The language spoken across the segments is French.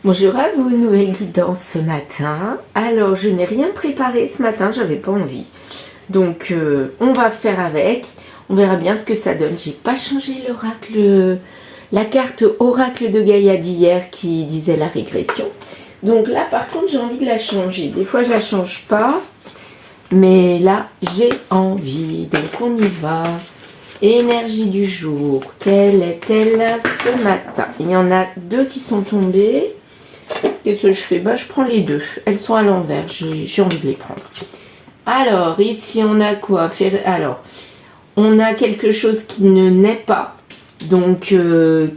Bonjour à vous, nouvelle guidance ce matin. Alors, je n'ai rien préparé ce matin, j'avais pas envie. Donc, on va faire avec. On verra bien ce que ça donne. J'ai pas changé l'oracle, la carte oracle de Gaïa d'hier qui disait la régression. Donc là, par contre, j'ai envie de la changer. Des fois, je la change pas. Mais là, j'ai envie. Donc, on y va. Énergie du jour. Quelle est-elle ce matin? Il y en a deux qui sont tombées. Qu'est-ce que je fais? Je prends les deux. Elles sont à l'envers. J'ai envie de les prendre. Alors, ici, on a quoi faire? Alors, on a quelque chose qui ne naît pas. Donc,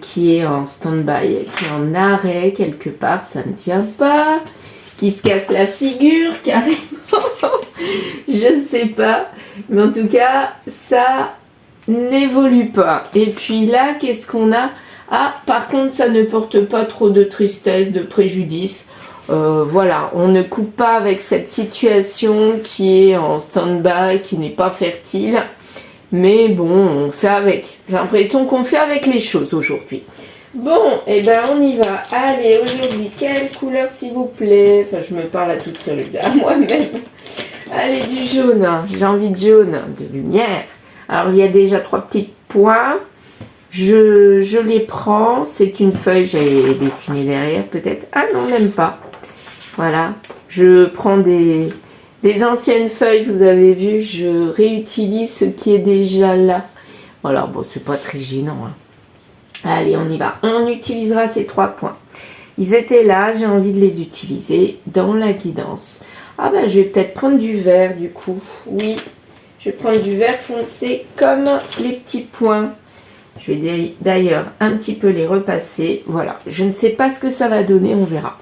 qui est en stand-by, qui est en arrêt quelque part. Ça ne tient pas. Qui se casse la figure, carrément. Je sais pas. Mais en tout cas, ça n'évolue pas. Et puis là, qu'est-ce qu'on a? Ah, par contre, ça ne porte pas trop de tristesse, de préjudice. Voilà, on ne coupe pas avec cette situation qui est en stand-by, qui n'est pas fertile. Mais bon, on fait avec. J'ai l'impression qu'on fait avec les choses aujourd'hui. Bon, et ben on y va. Allez, aujourd'hui, quelle couleur s'il vous plaît? Enfin, je me parle à toute seule, à moi-même. Allez, du jaune. J'ai envie de jaune, de lumière. Alors, il y a déjà 3 petits points. Je les prends. C'est une feuille, j'ai dessiné derrière peut-être. Ah non, même pas. Voilà. Je prends des anciennes feuilles, vous avez vu. Je réutilise ce qui est déjà là. Voilà, bon, c'est pas très gênant. Hein. Allez, on y va. On utilisera ces 3 points. Ils étaient là, j'ai envie de les utiliser dans la guidance. Ah je vais peut-être prendre du vert du coup. Oui, je vais prendre du vert foncé comme les petits points. Je vais d'ailleurs un petit peu les repasser. Voilà, je ne sais pas ce que ça va donner, on verra.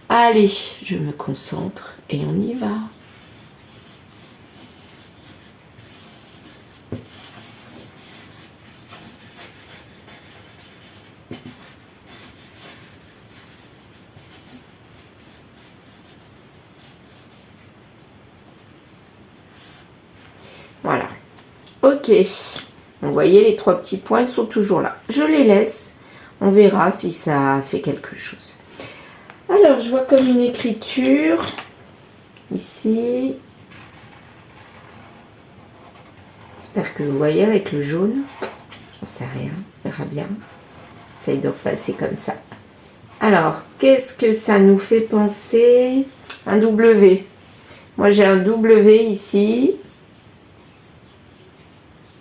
Allez, je me concentre et on y va. Voilà. Ok. Vous voyez, les 3 petits points sont toujours là. Je les laisse. On verra si ça fait quelque chose. Alors, je vois comme une écriture. Ici. J'espère que vous voyez avec le jaune. J'en sais rien. On verra bien. J'essaye de repasser comme ça. Alors, qu'est-ce que ça nous fait penser? Un W. Moi, j'ai un W ici.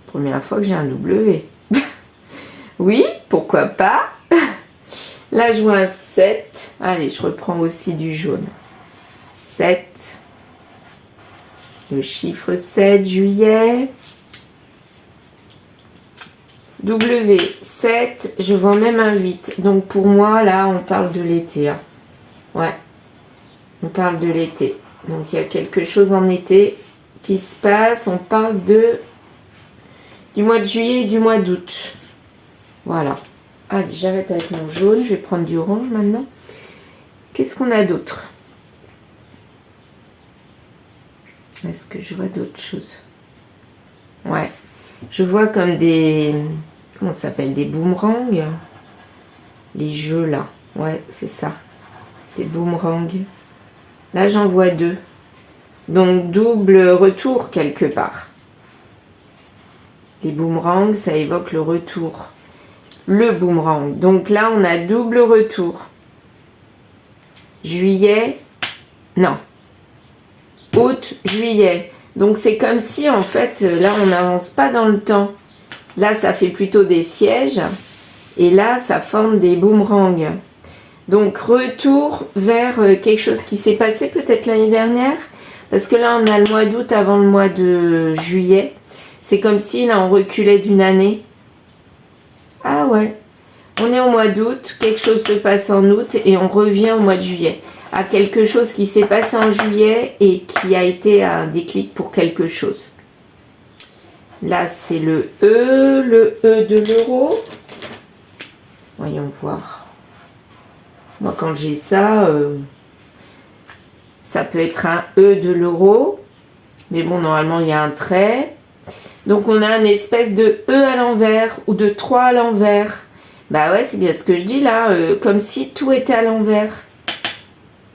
Première fois que j'ai un W. Oui, pourquoi pas. Là, je vois un 7. Allez, je reprends aussi du jaune. 7. Le chiffre 7, juillet. W, 7. Je vois même un 8. Donc, pour moi, là, on parle de l'été. Hein. Ouais. On parle de l'été. Donc, il y a quelque chose en été qui se passe. On parle du mois de juillet et du mois d'août. Voilà. Allez, j'arrête avec mon jaune. Je vais prendre du orange maintenant. Qu'est-ce qu'on a d'autre? Est-ce que je vois d'autres choses? Ouais. Je vois comme des... Comment ça s'appelle? Des boomerangs. Les jeux là. Ouais, c'est ça. C'est boomerang. Là, j'en vois 2. Donc, double retour quelque part. Les boomerangs, ça évoque le retour. Le boomerang. Donc là, on a double retour. Juillet. Non. Août, juillet. Donc c'est comme si, en fait, là, on n'avance pas dans le temps. Là, ça fait plutôt des sièges. Et là, ça forme des boomerangs. Donc, retour vers quelque chose qui s'est passé peut-être l'année dernière. Parce que là, on a le mois d'août avant le mois de juillet. C'est comme si, là, on reculait d'une année. Ah ouais. On est au mois d'août, quelque chose se passe en août et on revient au mois de juillet. À quelque chose qui s'est passé en juillet et qui a été un déclic pour quelque chose. Là, c'est le E de l'euro. Voyons voir. Moi, quand j'ai ça, ça peut être un E de l'euro. Mais bon, normalement, il y a un trait. Donc, on a une espèce de E à l'envers ou de 3 à l'envers. Bah ouais, c'est bien ce que je dis là, comme si tout était à l'envers.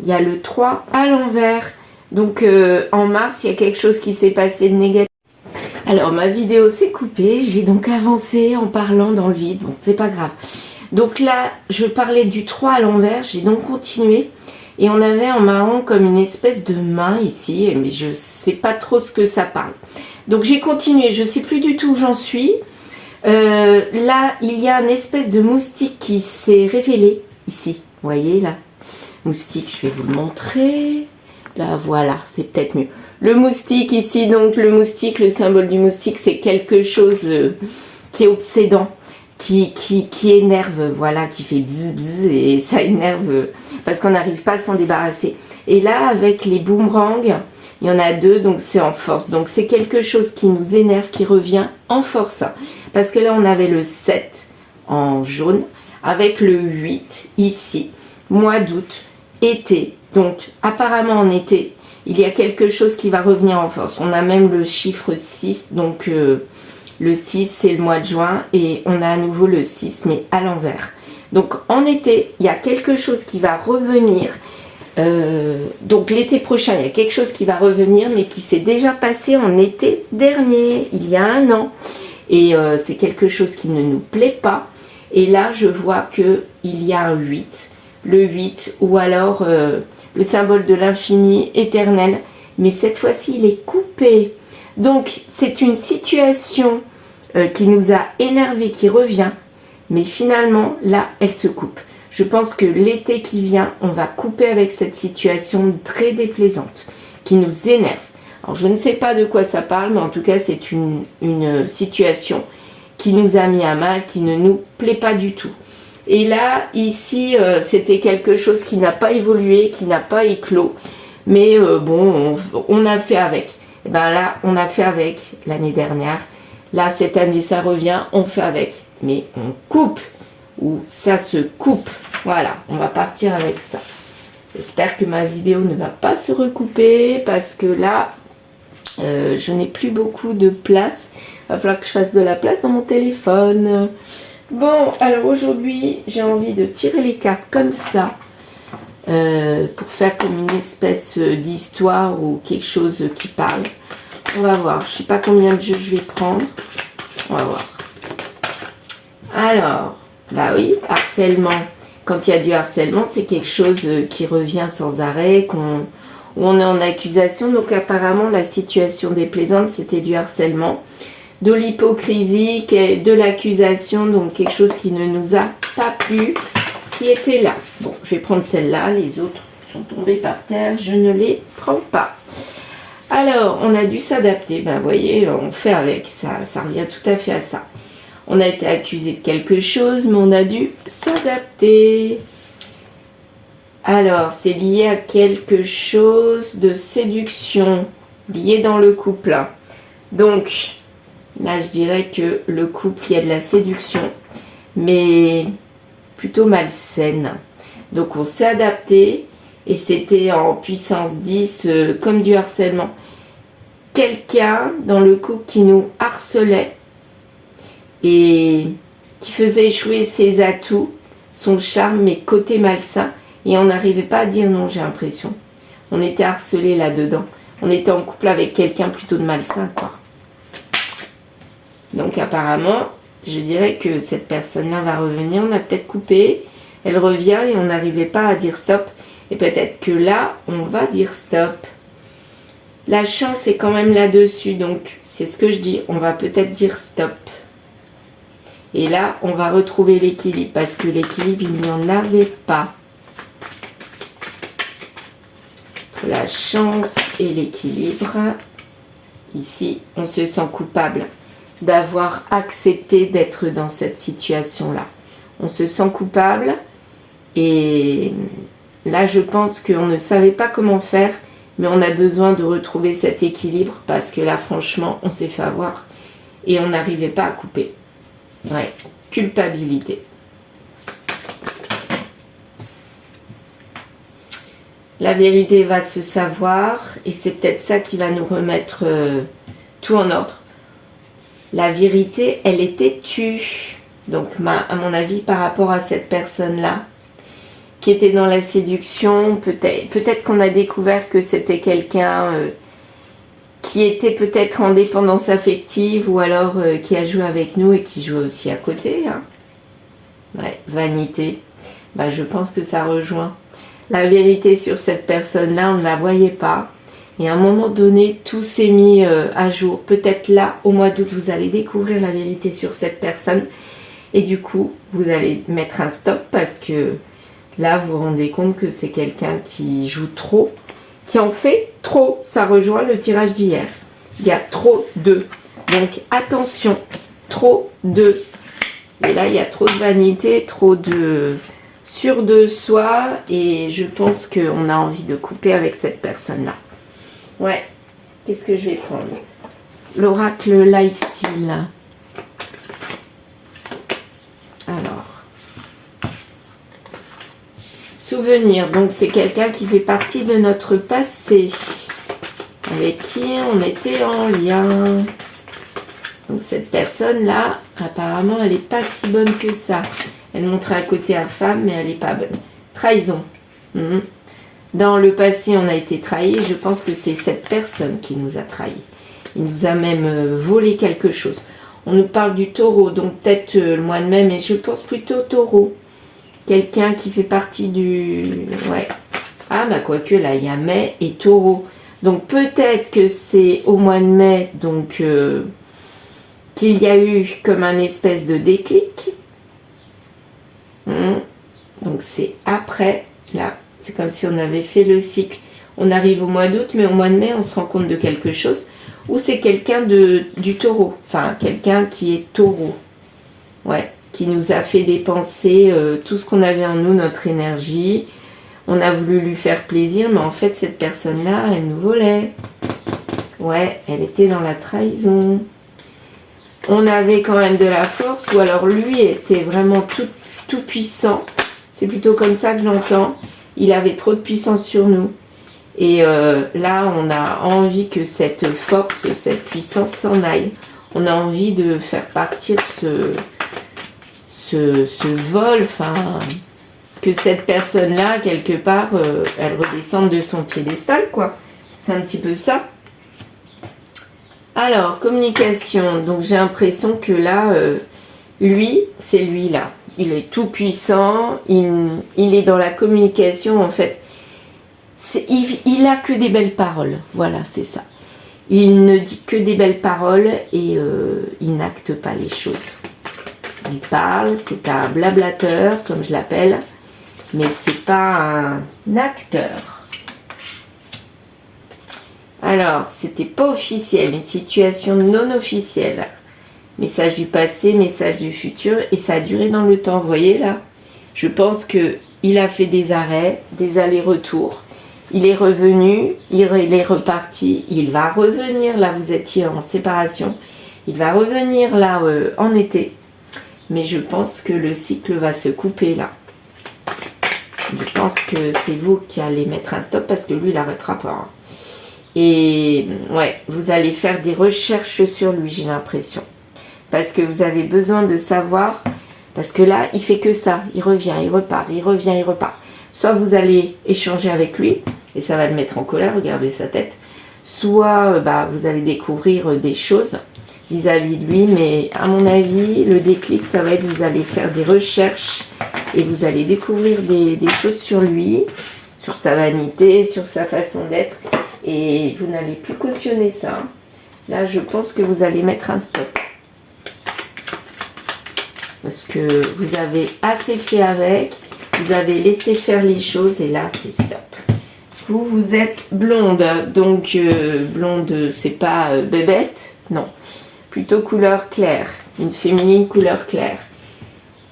Il y a le 3 à l'envers. Donc en mars, il y a quelque chose qui s'est passé de négatif. Alors ma vidéo s'est coupée, j'ai donc avancé en parlant dans le vide, bon c'est pas grave. Donc là, je parlais du 3 à l'envers, j'ai donc continué. Et on avait en marron comme une espèce de main ici, mais je sais pas trop ce que ça parle. Donc j'ai continué, je sais plus du tout où j'en suis. Là, il y a une espèce de moustique qui s'est révélé ici. Vous voyez là, moustique, je vais vous le montrer. Là, voilà, c'est peut-être mieux. Le moustique ici, donc le moustique, le symbole du moustique, c'est quelque chose qui est obsédant, qui énerve, voilà, qui fait bzz bzz et ça énerve parce qu'on n'arrive pas à s'en débarrasser. Et là, avec les boomerangs, il y en a 2, donc c'est en force. Donc c'est quelque chose qui nous énerve, qui revient en force. Parce que là, on avait le 7 en jaune, avec le 8 ici, mois d'août, été. Donc apparemment en été, il y a quelque chose qui va revenir en force. On a même le chiffre 6, donc le 6 c'est le mois de juin et on a à nouveau le 6 mais à l'envers. Donc en été, il y a quelque chose qui va revenir. Donc l'été prochain, il y a quelque chose qui va revenir mais qui s'est déjà passé en été dernier, il y a 1 an. Et c'est quelque chose qui ne nous plaît pas. Et là, je vois qu'il y a un 8. Le 8 ou alors le symbole de l'infini éternel. Mais cette fois-ci, il est coupé. Donc, c'est une situation qui nous a énervé, qui revient. Mais finalement, là, elle se coupe. Je pense que l'été qui vient, on va couper avec cette situation très déplaisante, qui nous énerve. Alors, je ne sais pas de quoi ça parle, mais en tout cas, c'est une situation qui nous a mis à mal, qui ne nous plaît pas du tout. Et là, ici, c'était quelque chose qui n'a pas évolué, qui n'a pas éclos. Mais bon, on a fait avec. Et ben là, on a fait avec l'année dernière. Là, cette année, ça revient, on fait avec. Mais on coupe, ou ça se coupe. Voilà, on va partir avec ça. J'espère que ma vidéo ne va pas se recouper, parce que là, je n'ai plus beaucoup de place. Il va falloir que je fasse de la place dans mon téléphone. Bon, alors aujourd'hui, j'ai envie de tirer les cartes comme ça. Pour faire comme une espèce d'histoire ou quelque chose qui parle. On va voir. Je ne sais pas combien de jeux je vais prendre. On va voir. Alors, bah oui, harcèlement. Quand il y a du harcèlement, c'est quelque chose qui revient sans arrêt, où on est en accusation. Donc apparemment, la situation déplaisante, c'était du harcèlement, de l'hypocrisie, de l'accusation, donc quelque chose qui ne nous a pas plu, qui était là. Bon, je vais prendre celle-là, les autres sont tombés par terre, je ne les prends pas. Alors, on a dû s'adapter, ben vous voyez, on fait avec, ça revient tout à fait à ça. On a été accusé de quelque chose, mais on a dû s'adapter. Alors, c'est lié à quelque chose de séduction, lié dans le couple. Donc, là, je dirais que le couple, il y a de la séduction, mais plutôt malsaine. Donc, on s'est adapté, et c'était en puissance 10, comme du harcèlement. Quelqu'un dans le couple qui nous harcelait, et qui faisait échouer ses atouts, son charme, mais côté malsain, et on n'arrivait pas à dire non, j'ai l'impression. On était harcelé là-dedans. On était en couple avec quelqu'un plutôt de malsain, quoi. Donc apparemment, je dirais que cette personne-là va revenir. On a peut-être coupé, elle revient et on n'arrivait pas à dire stop. Et peut-être que là, on va dire stop. La chance est quand même là-dessus, donc c'est ce que je dis. On va peut-être dire stop. Et là, on va retrouver l'équilibre, parce que l'équilibre, il n'y en avait pas. Entre la chance et l'équilibre, ici, on se sent coupable d'avoir accepté d'être dans cette situation-là. On se sent coupable, et là, je pense qu'on ne savait pas comment faire, mais on a besoin de retrouver cet équilibre, parce que là, franchement, on s'est fait avoir, et on n'arrivait pas à couper. Ouais, culpabilité. La vérité va se savoir, et c'est peut-être ça qui va nous remettre tout en ordre. La vérité, elle était tue. Donc, à mon avis, par rapport à cette personne-là, qui était dans la séduction, peut-être qu'on a découvert que c'était quelqu'un qui était peut-être en dépendance affective ou alors qui a joué avec nous et qui jouait aussi à côté. Hein. Ouais, vanité. Bah, je pense que ça rejoint. La vérité sur cette personne-là, on ne la voyait pas. Et à un moment donné, tout s'est mis à jour. Peut-être là, au mois d'août, vous allez découvrir la vérité sur cette personne. Et du coup, vous allez mettre un stop parce que là, vous vous rendez compte que c'est quelqu'un qui joue trop, qui en fait trop. Ça rejoint le tirage d'hier. Il y a trop de. Donc attention, trop de. Et là, il y a trop de vanité, trop de sûr de soi. Et je pense qu'on a envie de couper avec cette personne-là. Ouais. Qu'est-ce que je vais prendre? L'oracle lifestyle. Alors. Souvenir. Donc, c'est quelqu'un qui fait partie de notre passé. Avec qui on était en lien. Donc, cette personne-là, apparemment, elle n'est pas si bonne que ça. Elle montre un côté infâme, mais elle n'est pas bonne. Trahison. Dans le passé, on a été trahi. Je pense que c'est cette personne qui nous a trahis. Il nous a même volé quelque chose. On nous parle du taureau, donc peut-être le mois de mai, mais je pense plutôt taureau. Quelqu'un qui fait partie du... Ouais. Ah, bah quoique, là, il y a mai et taureau. Donc peut-être que c'est au mois de mai, donc qu'il y a eu comme un espèce de déclic. Donc c'est après, là. C'est comme si on avait fait le cycle. On arrive au mois d'août, mais au mois de mai, on se rend compte de quelque chose. Ou c'est quelqu'un du taureau. Enfin, quelqu'un qui est taureau. Ouais. Qui nous a fait dépenser tout ce qu'on avait en nous, notre énergie. On a voulu lui faire plaisir, mais en fait, cette personne-là, elle nous volait. Ouais, elle était dans la trahison. On avait quand même de la force, ou alors lui était vraiment tout puissant. C'est plutôt comme ça que je l'entends. Il avait trop de puissance sur nous. Et là, on a envie que cette force, cette puissance s'en aille. On a envie de faire partir ce vol, enfin, que cette personne-là, quelque part, elle redescende de son piédestal, quoi. C'est un petit peu ça. Alors, communication. Donc, j'ai l'impression que là, lui, c'est lui, là. Il est tout puissant, il est dans la communication, en fait. Il a que des belles paroles. Voilà, c'est ça. Il ne dit que des belles paroles et il n'acte pas les choses. Il parle, c'est un blablateur, comme je l'appelle, mais c'est pas un acteur. Alors, c'était pas officiel, une situation non officielle. Message du passé, message du futur, et ça a duré dans le temps. Vous voyez là? Je pense qu'il a fait des arrêts, des allers-retours. Il est revenu, il est reparti, il va revenir. Là, vous étiez en séparation. Il va revenir là en été. Mais je pense que le cycle va se couper là. Je pense que c'est vous qui allez mettre un stop parce que lui, il n'arrêtera pas. Hein. Et ouais, vous allez faire des recherches sur lui, j'ai l'impression. Parce que vous avez besoin de savoir, parce que là, il fait que ça. Il revient, il repart, il revient, il repart. Soit vous allez échanger avec lui, et ça va le mettre en colère, regardez sa tête. Soit vous allez découvrir des choses vis-à-vis de lui, mais à mon avis, le déclic, ça va être, vous allez faire des recherches, et vous allez découvrir des choses sur lui, sur sa vanité, sur sa façon d'être, et vous n'allez plus cautionner ça. Hein. Là, je pense que vous allez mettre un stop. Parce que vous avez assez fait avec, vous avez laissé faire les choses et là c'est stop. Vous êtes blonde, donc blonde c'est pas bébête, non. Plutôt couleur claire, une féminine couleur claire.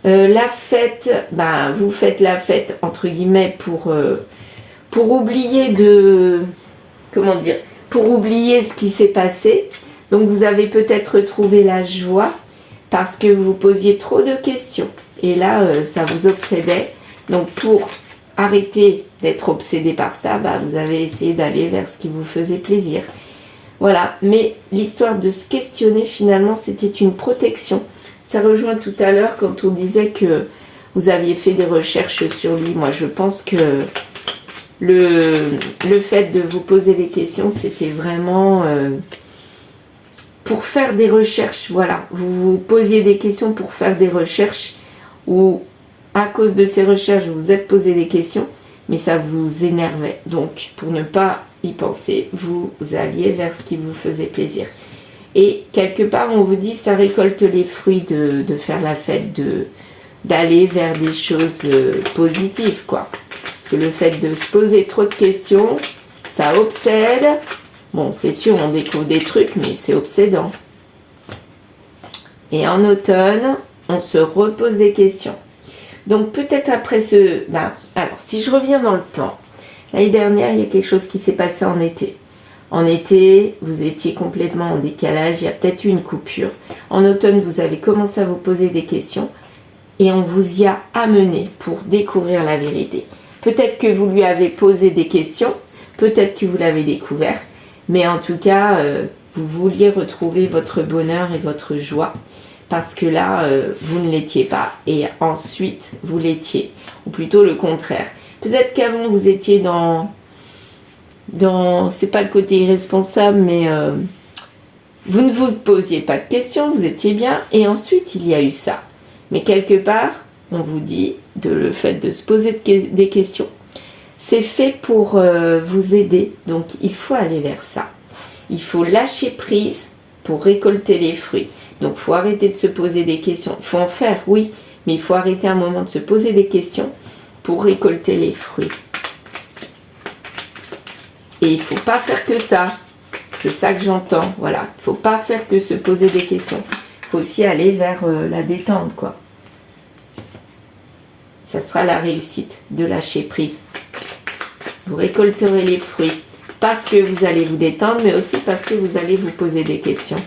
La fête, vous faites la fête entre guillemets pour oublier pour oublier ce qui s'est passé. Donc vous avez peut-être retrouvé la joie. Parce que vous posiez trop de questions. Et là, ça vous obsédait. Donc, pour arrêter d'être obsédé par ça, vous avez essayé d'aller vers ce qui vous faisait plaisir. Voilà. Mais l'histoire de se questionner, finalement, c'était une protection. Ça rejoint tout à l'heure quand on disait que vous aviez fait des recherches sur lui. Moi, je pense que le fait de vous poser des questions, c'était vraiment pour faire des recherches. Voilà, vous vous posiez des questions pour faire des recherches ou à cause de ces recherches, vous vous êtes posé des questions, mais ça vous énervait. Donc, pour ne pas y penser, vous alliez vers ce qui vous faisait plaisir. Et quelque part, on vous dit, ça récolte les fruits de faire la fête, d'aller vers des choses positives, quoi. Parce que le fait de se poser trop de questions, ça obsède. Bon, c'est sûr, on découvre des trucs, mais c'est obsédant. Et en automne, on se repose des questions. Donc peut-être après alors, si je reviens dans le temps, l'année dernière, il y a quelque chose qui s'est passé en été. En été, vous étiez complètement en décalage, il y a peut-être eu une coupure. En automne, vous avez commencé à vous poser des questions et on vous y a amené pour découvrir la vérité. Peut-être que vous lui avez posé des questions, peut-être que vous l'avez découvert, mais en tout cas, vous vouliez retrouver votre bonheur et votre joie parce que là, vous ne l'étiez pas et ensuite, vous l'étiez, ou plutôt le contraire. Peut-être qu'avant, vous étiez dans c'est pas le côté irresponsable, mais vous ne vous posiez pas de questions, vous étiez bien, et ensuite il y a eu ça. Mais quelque part, on vous dit, le fait de se poser des questions, c'est fait pour vous aider, donc il faut aller vers ça. Il faut lâcher prise pour récolter les fruits. Donc il faut arrêter de se poser des questions, il faut en faire, oui, mais il faut arrêter un moment de se poser des questions pour récolter les fruits. Et il ne faut pas faire que ça. C'est ça que j'entends. Voilà. Il ne faut pas faire que se poser des questions. Il faut aussi aller vers la détente, quoi. Ça sera la réussite de lâcher prise. Vous récolterez les fruits parce que vous allez vous détendre, mais aussi parce que vous allez vous poser des questions.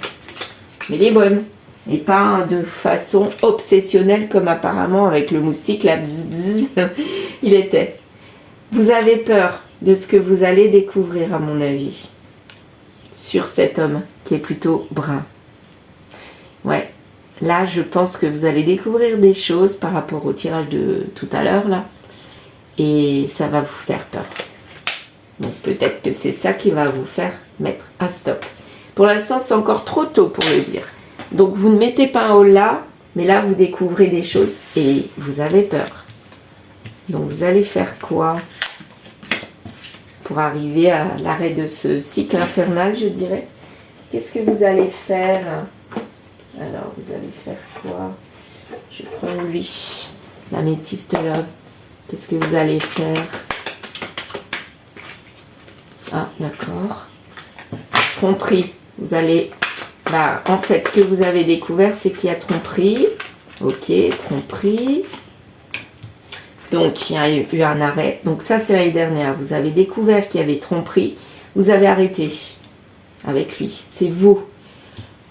Mais les bonnes. Et pas de façon obsessionnelle comme apparemment avec le moustique, là, bzz, bzz, il était. Vous avez peur de ce que vous allez découvrir, à mon avis, sur cet homme qui est plutôt brun. Ouais, là, je pense que vous allez découvrir des choses par rapport au tirage de tout à l'heure, là, et ça va vous faire peur. Donc peut-être que c'est ça qui va vous faire mettre un stop. Pour l'instant, c'est encore trop tôt pour le dire. Donc vous ne mettez pas un haut là, mais là, vous découvrez des choses et vous avez peur. Donc vous allez faire quoi pour arriver à l'arrêt de ce cycle infernal, je dirais? Qu'est-ce que vous allez faire? Alors, vous allez faire quoi? Je prends lui, l'améthyste là. Qu'est-ce que vous allez faire? Ah, d'accord. Tromperie. Vous allez... en fait, ce que vous avez découvert, c'est qu'il y a tromperie. Ok, tromperie. Donc, il y a eu un arrêt. Donc, ça, c'est l'année dernière. Vous avez découvert qu'il y avait tromperie. Vous avez arrêté avec lui. C'est vous.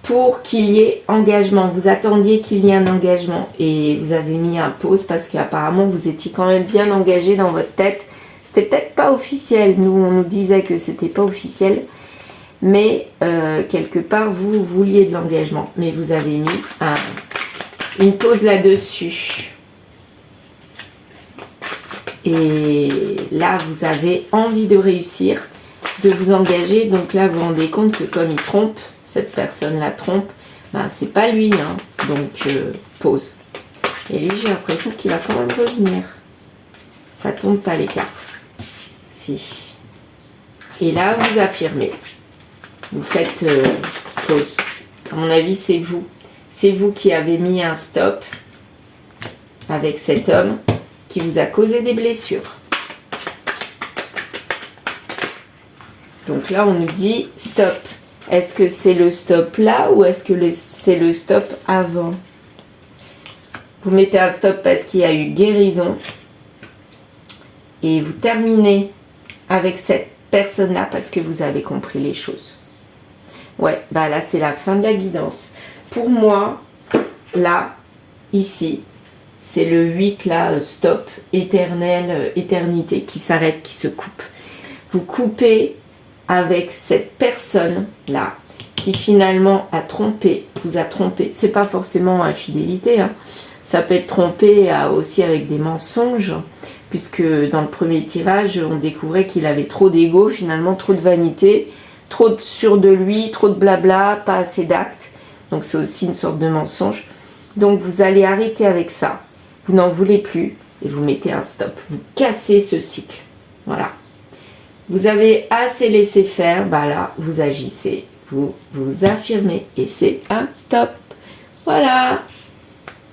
Pour qu'il y ait engagement. Vous attendiez qu'il y ait un engagement. Et vous avez mis un pause parce qu'apparemment, vous étiez quand même bien engagé dans votre tête. C'était peut-être pas officiel. Nous, on nous disait que c'était pas officiel. Mais, quelque part, vous vouliez de l'engagement. Mais vous avez mis une pause là-dessus. Et là, vous avez envie de réussir, de vous engager. Donc là, vous vous rendez compte que comme il trompe, cette personne la trompe, c'est pas lui. Hein. Donc, pause. Et lui, j'ai l'impression qu'il va quand même revenir. Ça tombe pas les cartes. Si. Et là, vous affirmez. Vous faites pause. À mon avis, c'est vous. C'est vous qui avez mis un stop avec cet homme qui vous a causé des blessures. Donc là, on nous dit stop. Est-ce que c'est le stop là ou est-ce que c'est le stop avant? Vous mettez un stop parce qu'il y a eu guérison et vous terminez avec cette personne-là parce que vous avez compris les choses. Ouais, là, c'est la fin de la guidance. Pour moi, là, ici, c'est le 8 là, stop, éternel, éternité, qui s'arrête, qui se coupe. Vous coupez avec cette personne là qui finalement a trompé, vous a trompé. C'est pas forcément infidélité, hein. Ça peut être trompé aussi avec des mensonges, puisque dans le premier tirage, on découvrait qu'il avait trop d'ego, finalement trop de vanité, trop de sûr de lui, trop de blabla, pas assez d'actes. Donc c'est aussi une sorte de mensonge. Donc vous allez arrêter avec ça. Vous n'en voulez plus et vous mettez un stop. Vous cassez ce cycle. Voilà. Vous avez assez laissé faire, bah là, vous agissez, vous vous affirmez et c'est un stop. Voilà.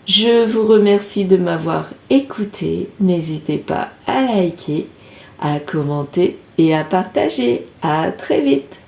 Je vous remercie de m'avoir écouté. N'hésitez pas à liker, à commenter et à partager. À très vite.